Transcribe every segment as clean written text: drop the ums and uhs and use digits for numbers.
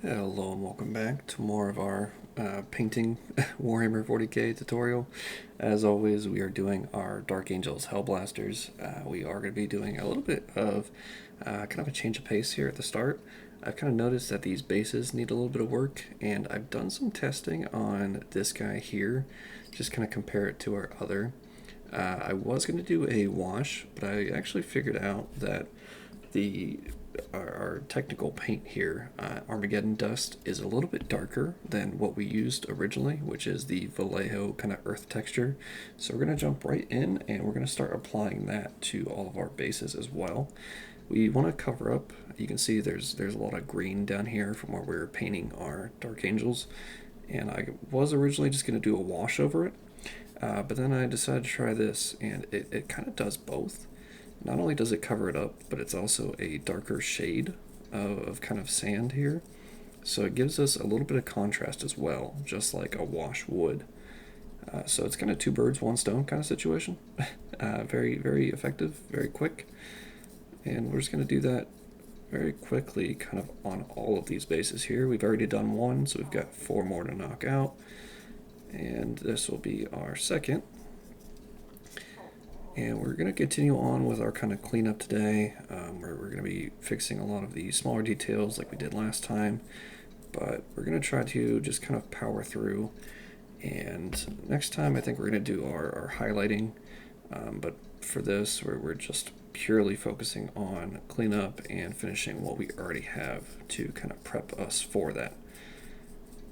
Hello and welcome back to more of our painting Warhammer 40k tutorial. As always, we are doing our Dark Angels Hellblasters. We are going to be doing a little bit of kind of a change of pace here at the start. I've kind of noticed that these bases need a little bit of work, and I've done some testing on this guy here, just kind of compare it to our other. I was going to do a wash, but I actually figured out that the our technical paint here, Armageddon Dust, is a little bit darker than what we used originally, which is the Vallejo kind of earth texture. So we're going to jump right in and we're going to start applying that to all of our bases as well. We want to cover up, you can see there's a lot of green down here from where we were painting our Dark Angels. And I was originally just going to do a wash over it, but then I decided to try this, and it kind of does both. Not only does it cover it up, but it's also a darker shade of kind of sand here. So it gives us a little bit of contrast as well, just like a wash would. So it's kind of two birds, one stone kind of situation. Very, very effective, very quick. And we're just going to do that very quickly kind of on all of these bases here. We've already done one, so we've got 4 more to knock out. And this will be our second. And we're going to continue on with our kind of cleanup today, where we're going to be fixing a lot of the smaller details like we did last time. But we're going to try to just kind of power through. And next time I think we're going to do our highlighting. But for this, we're just purely focusing on cleanup and finishing what we already have to kind of prep us for that.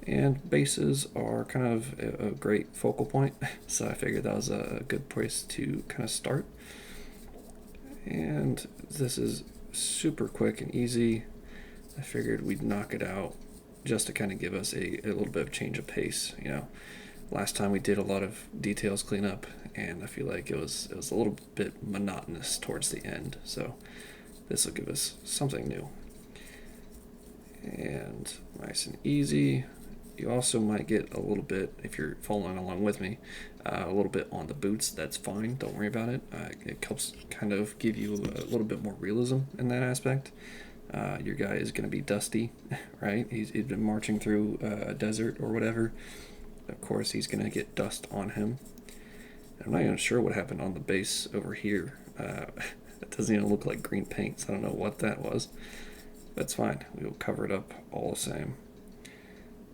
And bases are kind of a great focal point, so I figured that was a good place to kind of start. And this is super quick and easy. I figured we'd knock it out just to kind of give us a little bit of change of pace. You know, last time we did a lot of details cleanup, and I feel like it was a little bit monotonous towards the end. So this will give us something new. And nice and easy. You also might get a little bit, if you're following along with me, a little bit on the boots. That's fine. Don't worry about it. It helps kind of give you a little bit more realism in that aspect. Your guy is going to be dusty, right? He's been marching through a desert or whatever. Of course, he's going to get dust on him. I'm not even sure what happened on the base over here. It doesn't even look like green paint, so I don't know what that was. That's fine. We'll cover it up all the same.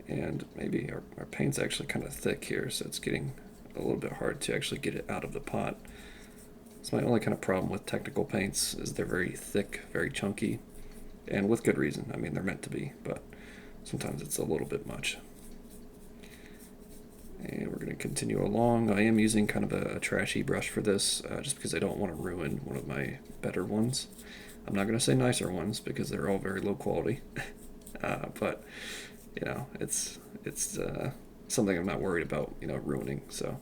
And maybe our paint's actually kind of thick here, so it's getting a little bit hard to actually get it out of the pot. It's my only kind of problem with technical paints, is they're very thick, very chunky, and with good reason. I mean, they're meant to be, but sometimes it's a little bit much. And we're going to continue along. I am using kind of a trashy brush for this, just because I don't want to ruin one of my better ones. I'm not going to say nicer ones, because they're all very low quality, but you know, it's something I'm not worried about, ruining. So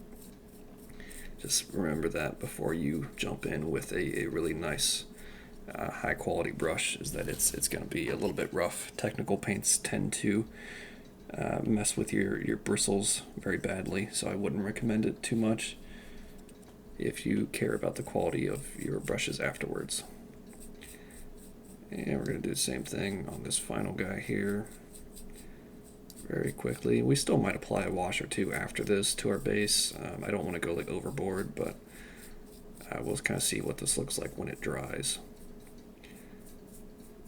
just remember that before you jump in with a really nice, high quality brush, is that it's going to be a little bit rough. Technical paints tend to mess with your bristles very badly, so I wouldn't recommend it too much if you care about the quality of your brushes afterwards. And we're going to do the same thing on this final guy here. Very quickly. We still might apply a wash or two after this to our base. I don't want to go like overboard, but we'll kind of see what this looks like when it dries.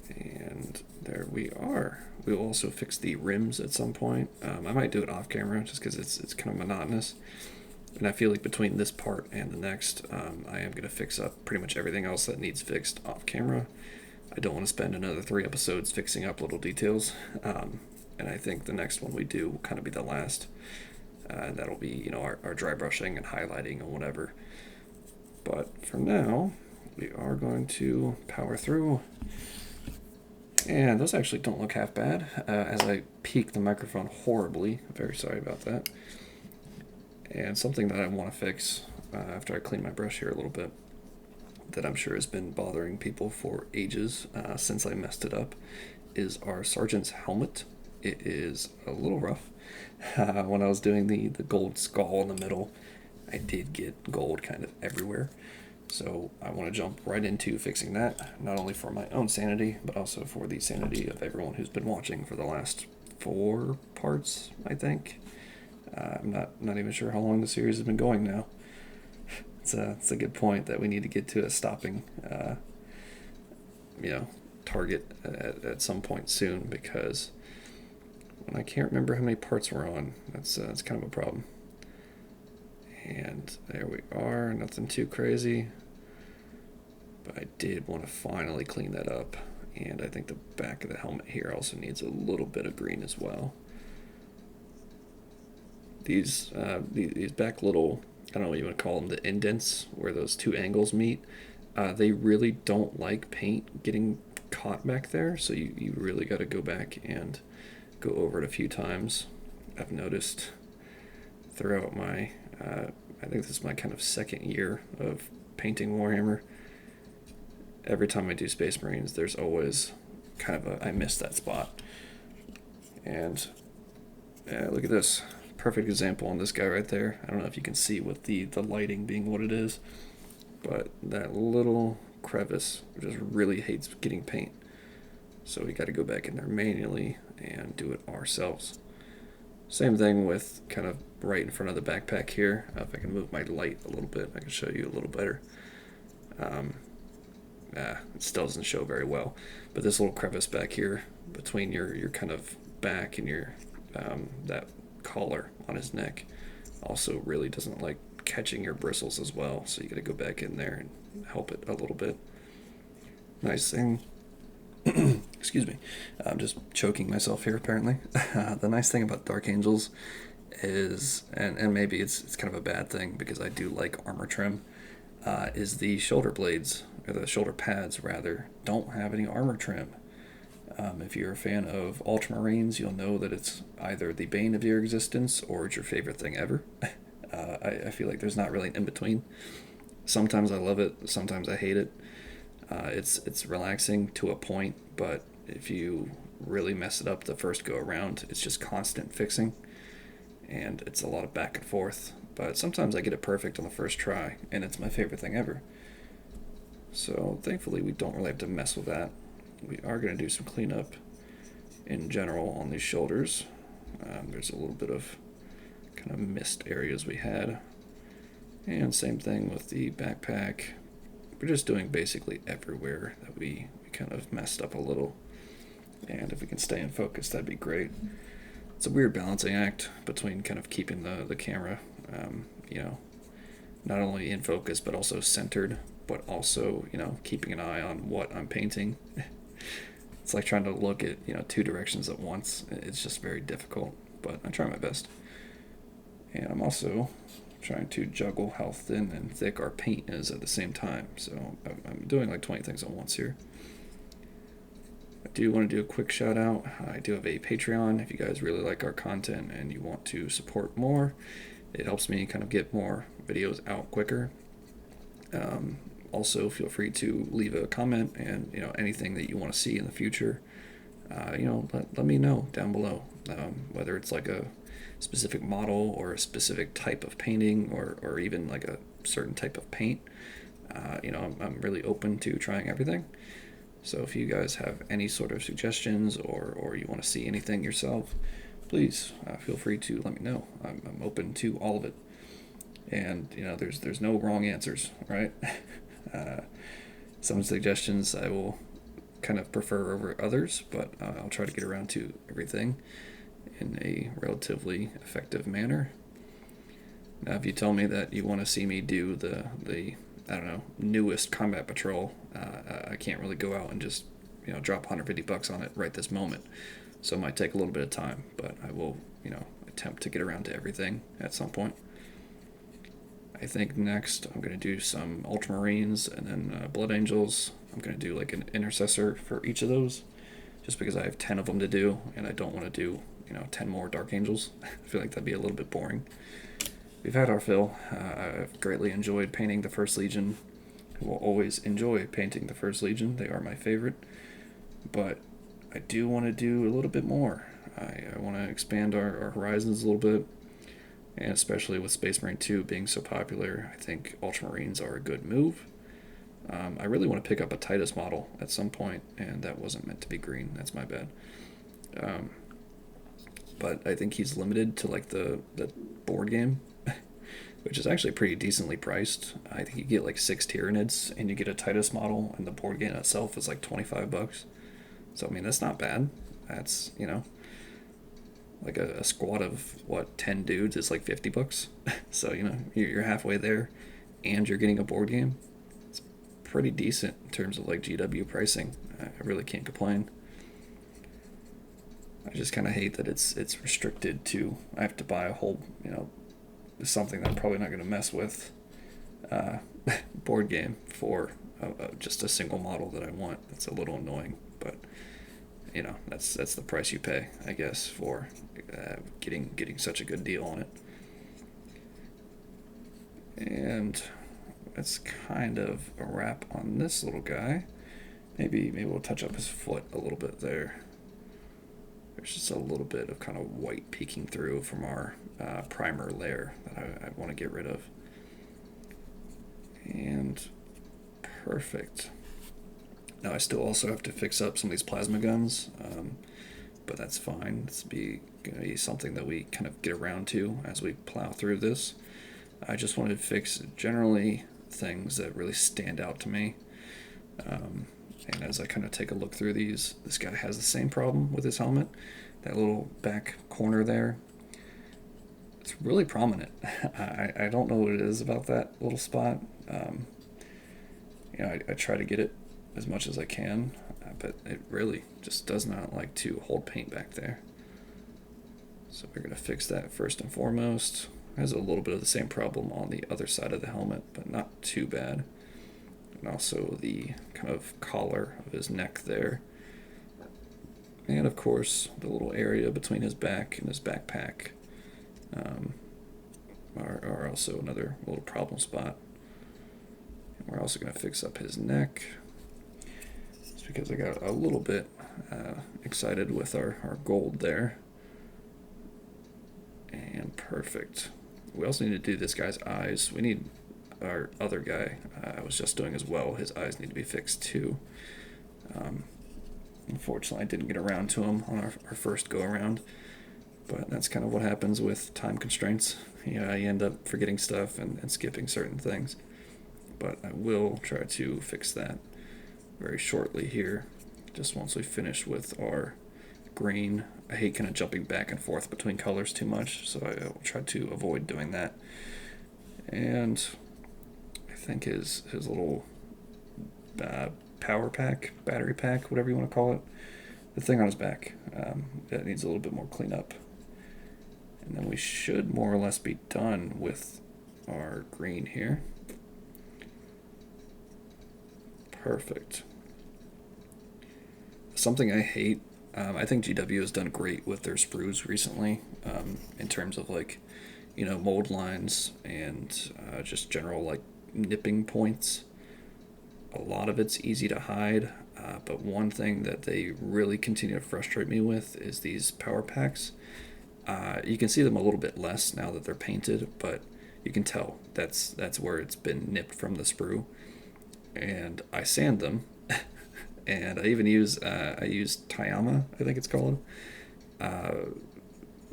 And there we are. We'll also fix the rims at some point. I might do it off camera just because it's kind of monotonous. And I feel like between this part and the next, I am going to fix up pretty much everything else that needs fixed off camera. I don't want to spend another 3 episodes fixing up little details. And I think the next one we do will kind of be the last. And that'll be, our dry brushing and highlighting and whatever. But for now, we are going to power through. And those actually don't look half bad. As I peak the microphone horribly, I'm very sorry about that. And something that I want to fix after I clean my brush here a little bit, that I'm sure has been bothering people for ages since I messed it up, is our sergeant's helmet. It is a little rough. When I was doing the gold skull in the middle, I did get gold kind of everywhere. So I want to jump right into fixing that, not only for my own sanity, but also for the sanity of everyone who's been watching for the last 4 parts, I think. I'm not even sure how long the series has been going now. It's a good point that we need to get to a stopping, target at some point soon, because I can't remember how many parts we're on. That's kind of a problem. And there we are. Nothing too crazy. But I did want to finally clean that up. And I think the back of the helmet here also needs a little bit of green as well. These back little, I don't know what you want to call them, the indents where those 2 angles meet, they really don't like paint getting caught back there. So you really got to go back and go over it a few times. I've noticed throughout my, I think this is my kind of 2nd year of painting Warhammer. Every time I do Space Marines, there's always kind of I miss that spot. And look at this. Perfect example on this guy right there. I don't know if you can see with the lighting being what it is, but that little crevice just really hates getting paint. So we got to go back in there manually and do it ourselves. Same thing with kind of right in front of the backpack here. If I can move my light a little bit, I can show you a little better. It still doesn't show very well, but this little crevice back here between your kind of back and your that collar on his neck also really doesn't like catching your bristles as well, so you got to go back in there and help it a little bit. Nice thing excuse me, I'm just choking myself here apparently. The nice thing about Dark Angels is, and maybe it's kind of a bad thing because I do like armor trim, is the shoulder blades, or the shoulder pads rather, don't have any armor trim. If you're a fan of Ultramarines, you'll know that it's either the bane of your existence or it's your favorite thing ever. I feel like there's not really an in-between. Sometimes I love it, sometimes I hate it. It's relaxing to a point, but if you really mess it up the first go around, it's just constant fixing, and it's a lot of back and forth. But sometimes I get it perfect on the first try, and it's my favorite thing ever. So thankfully we don't really have to mess with that. We are going to do some cleanup in general on these shoulders. There's a little bit of kind of missed areas we had. And same thing with the backpack. We're just doing basically everywhere that we kind of messed up a little. And if we can stay in focus, that'd be great. It's a weird balancing act between kind of keeping the camera, not only in focus, but also centered, but also, keeping an eye on what I'm painting. It's like trying to look at, 2 directions at once. It's just very difficult, but I try my best. And I'm also trying to juggle how thin and thick our paint is at the same time. So I'm doing like 20 things at once here. I do want to do a quick shout out. I do have a Patreon. If you guys really like our content and you want to support more, it helps me kind of get more videos out quicker. Also, feel free to leave a comment and anything that you want to see in the future. Let me know down below. Whether it's like a specific model or a specific type of painting or even like a certain type of paint. I'm really open to trying everything. So if you guys have any sort of suggestions or you want to see anything yourself, please feel free to let me know. I'm open to all of it. And there's no wrong answers, right? Some suggestions I will kind of prefer over others, but I'll try to get around to everything in a relatively effective manner. Now, if you tell me that you want to see me do the newest combat patrol, I can't really go out and just drop $150 on it right this moment. So it might take a little bit of time, but I will attempt to get around to everything at some point. I think next I'm going to do some Ultramarines and then Blood Angels. I'm going to do like an intercessor for each of those, just because I have 10 of them to do, and I don't want to do 10 more Dark Angels. I feel like that'd be a little bit boring. We've had our fill. I've greatly enjoyed painting the First Legion. I will always enjoy painting the First Legion. They are my favorite. But I do want to do a little bit more. I want to expand our horizons a little bit. And especially with Space Marine 2 being so popular, I think Ultramarines are a good move. I really want to pick up a Titus model at some point, and that wasn't meant to be green. That's my bad. Um, but I think he's limited to like the board game, which is actually pretty decently priced. I think you get like 6 Tyranids, and you get a Titus model, and the board game itself is like $25. So I mean, that's not bad. That's, like a squad of what, 10 dudes is like $50. So you're halfway there, and you're getting a board game. It's pretty decent in terms of like GW pricing. I really can't complain. I just kind of hate that it's restricted to, I have to buy a whole, something that I'm probably not going to mess with, uh, board game for just a single model that I want. That's a little annoying, but that's the price you pay, I guess, for getting such a good deal on it. And that's kind of a wrap on this little guy. Maybe we'll touch up his foot a little bit there. There's just a little bit of kind of white peeking through from our primer layer that I want to get rid of. And perfect. Now I still also have to fix up some of these plasma guns, but that's fine. It's going to be something that we kind of get around to as we plow through this. I just wanted to fix generally things that really stand out to me. And as I kind of take a look through these, this guy has the same problem with his helmet. That little back corner there, it's really prominent. I don't know what it is about that little spot. I try to get it as much as I can, but it really just does not like to hold paint back there. So we're going to fix that first and foremost. Has a little bit of the same problem on the other side of the helmet, but not too bad. And also the kind of collar of his neck there. And of course, the little area between his back and his backpack are also another little problem spot. And we're also going to fix up his neck. It's because I got a little bit excited with our gold there. And perfect. We also need to do this guy's eyes. We need our other guy I was just doing as well. His eyes need to be fixed too. Unfortunately, I didn't get around to him on our first go around, but that's kind of what happens with time constraints. You end up forgetting stuff and skipping certain things. But I will try to fix that very shortly here, just once we finish with our green. I hate kind of jumping back and forth between colors too much, so I will try to avoid doing that. And I think his little power pack, battery pack, whatever you want to call it, the thing on his back, that needs a little bit more cleanup. And then we should more or less be done with our green here. Perfect. Something I hate, I think GW has done great with their sprues recently, in terms of like, mold lines and just general like nipping points. A lot of it's easy to hide, but one thing that they really continue to frustrate me with is these power packs. You can see them a little bit less now that they're painted, but you can tell that's where it's been nipped from the sprue. And I sand them, and I even use Tayama, I think it's called,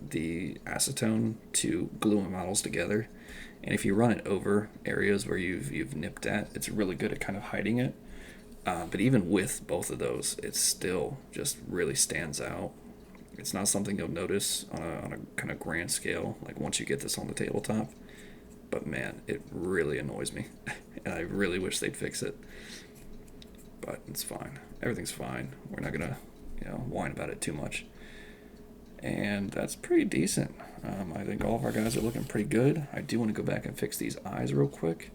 the acetone to glue my models together. And if you run it over areas where you've nipped at, it's really good at kind of hiding it. But even with both of those, it still just really stands out. It's not something you'll notice on a kind of grand scale, like once you get this on the tabletop. But man, it really annoys me, and I really wish they'd fix it. But it's fine. Everything's fine. We're not gonna, whine about it too much. And that's pretty decent. I think all of our guys are looking pretty good. I do want to go back and fix these eyes real quick.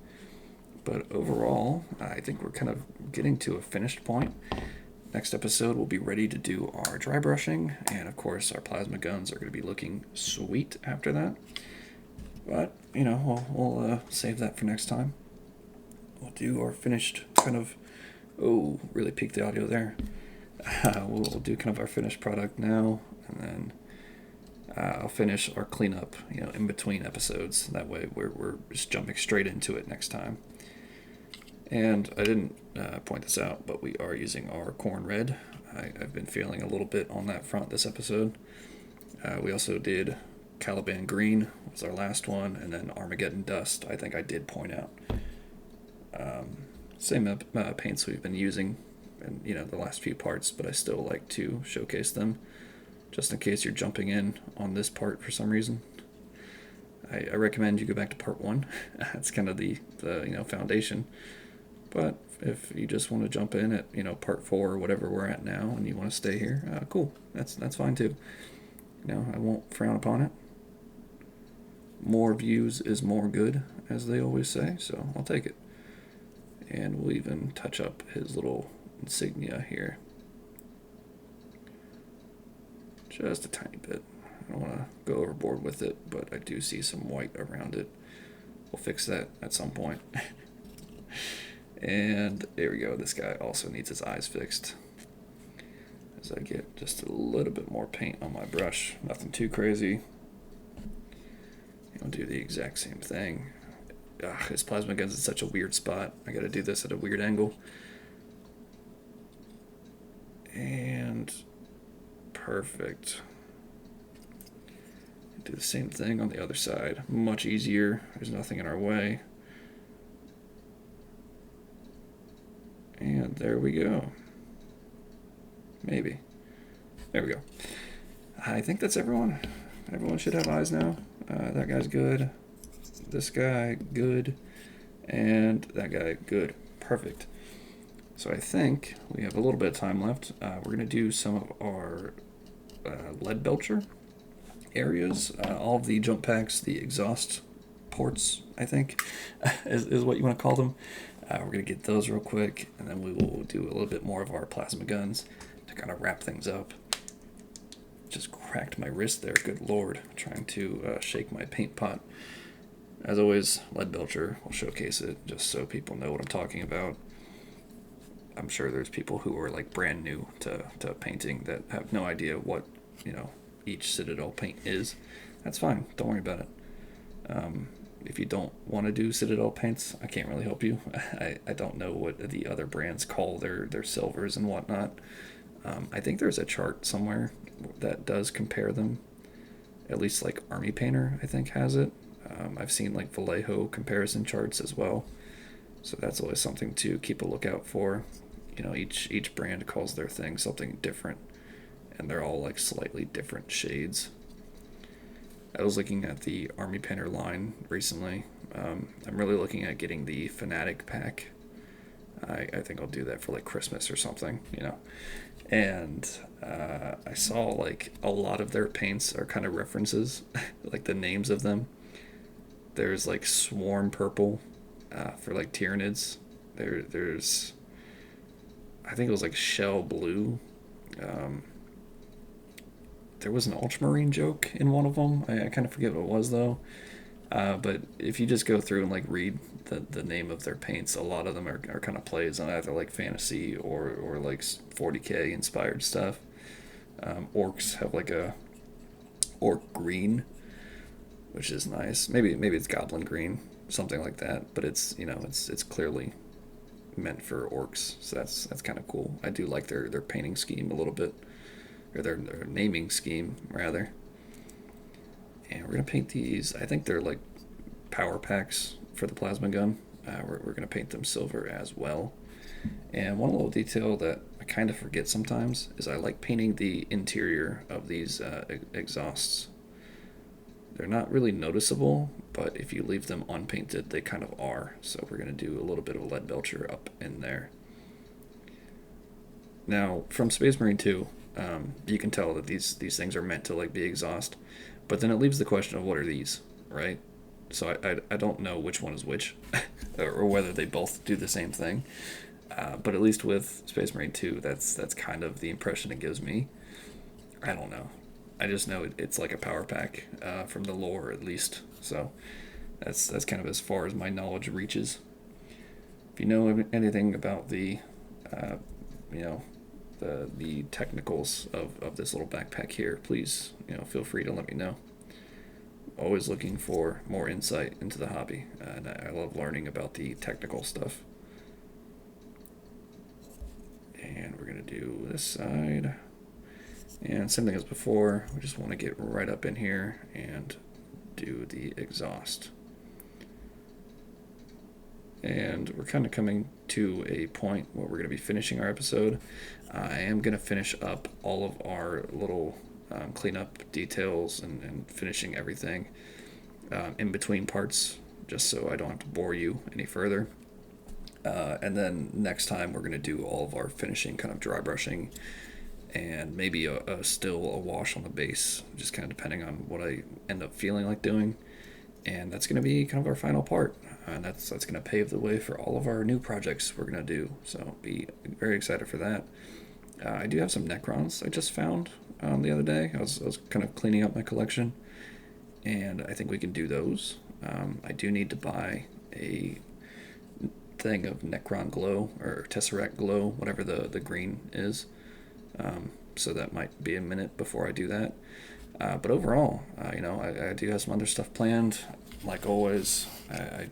But overall, I think we're kind of getting to a finished point. Next episode, we'll be ready to do our dry brushing. And of course, our plasma guns are going to be looking sweet after that. But, we'll save that for next time. We'll do our finished kind of... Oh, really peaked the audio there. We'll do kind of our finished product now. And then I'll finish our cleanup, in between episodes. That way we're just jumping straight into it next time. And I didn't point this out, but we are using our corn red. I've been feeling a little bit on that front this episode. We also did Caliban green was our last one, and then Armageddon dust. I think I did point out. Same paints we've been using in the last few parts, but I still like to showcase them just in case you're jumping in on this part for some reason. I recommend you go back to part 1. That's kind of the foundation. But if you just want to jump in at part 4 or whatever we're at now, and you want to stay here, cool. That's fine too. I won't frown upon it. More views is more good, as they always say. So I'll take it. And we'll even touch up his little insignia here, just a tiny bit. I don't want to go overboard with it, but I do see some white around it. We'll fix that at some point. And there we go. This guy also needs his eyes fixed. As I get just a little bit more paint on my brush. Nothing too crazy. I'll do the exact same thing. His plasma gun's in such a weird spot. I gotta do this at a weird angle. And perfect. Do the same thing on the other side. Much easier. There's nothing in our way. And there we go. Maybe. There we go. I think that's everyone. Everyone should have eyes now. That guy's good. This guy, good. And that guy, good. Perfect. So I think we have a little bit of time left. We're going to do some of our lead belcher areas. All of the jump packs, the exhaust ports, I think, is what you want to call them. We're going to get those real quick, and then we will do a little bit more of our plasma guns to kind of wrap things up. Just cracked my wrist there, good lord, trying to shake my paint pot. As always, lead belcher, we'll showcase it just so people know what I'm talking about. I'm sure there's people who are like brand new to painting that have no idea what each Citadel paint is. That's fine, don't worry about it. If you don't want to do Citadel paints, I can't really help you. I don't know what the other brands call their silvers and whatnot. I think there's a chart somewhere that does compare them. At least like Army Painter, I think, has it. I've seen like Vallejo comparison charts as well. So that's always something to keep a lookout for. Each brand calls their thing something different, and they're all like slightly different shades. I was looking at the Army Painter line recently. I'm really looking at getting the Fanatic pack. I think I'll do that for like Christmas or something, And I saw like a lot of their paints are kind of references, like the names of them. There's like Swarm Purple for like Tyranids. There's I think it was like Shell Blue. There was an Ultramarine joke in one of them. I kind of forget what it was though. But if you just go through and like read the name of their paints, a lot of them are kind of plays on either like fantasy or like 40k inspired stuff. Orcs have like a orc green, which is nice. Maybe it's goblin green, something like that. But it's it's clearly meant for orcs, so that's kind of cool. I do like their painting scheme a little bit, or their naming scheme rather. And we're gonna paint these. I think they're like power packs for the plasma gun. We're gonna paint them silver as well. And one little detail that I kind of forget sometimes is I like painting the interior of these exhausts. They're not really noticeable, but if you leave them unpainted, they kind of are. So we're going to do a little bit of lead belcher up in there. Now, from Space Marine 2, you can tell that these things are meant to like be exhaust, but then it leaves the question of what are these, right? So I don't know which one is which, or whether they both do the same thing. But at least with Space Marine 2, that's kind of the impression it gives me. I don't know. I just know it's like a power pack from the lore, at least. So that's kind of as far as my knowledge reaches. If you know anything about the technicals of this little backpack here, please feel free to let me know. Always looking for more insight into the hobby, and I love learning about the technical stuff. And we're going to do this side. And same thing as before, we just want to get right up in here and do the exhaust. And we're kind of coming to a point where we're going to be finishing our episode. I am going to finish up all of our little cleanup details and finishing everything in between parts, just so I don't have to bore you any further. And then next time we're going to do all of our finishing, kind of dry brushing, and maybe still a wash on the base, just kind of depending on what I end up feeling like doing. And that's going to be kind of our final part. And that's going to pave the way for all of our new projects we're going to do. So be very excited for that. I do have some Necrons I just found the other day. I was kind of cleaning up my collection, and I think we can do those. I do need to buy a thing of Necron glow, or Tesseract glow, whatever the green is. So that might be a minute before I do that. But overall, I do have some other stuff planned. Like always, I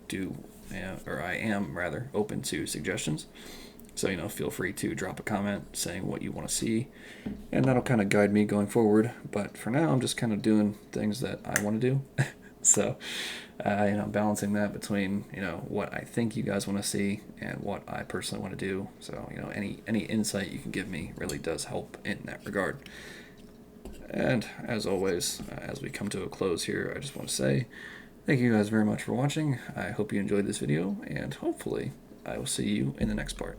am rather open to suggestions. So, feel free to drop a comment saying what you want to see, and that'll kind of guide me going forward. But for now, I'm just kind of doing things that I want to do. So, balancing that between, what I think you guys want to see and what I personally want to do. So, any insight you can give me really does help in that regard. And as always, as we come to a close here, I just want to say thank you guys very much for watching. I hope you enjoyed this video, and hopefully I will see you in the next part.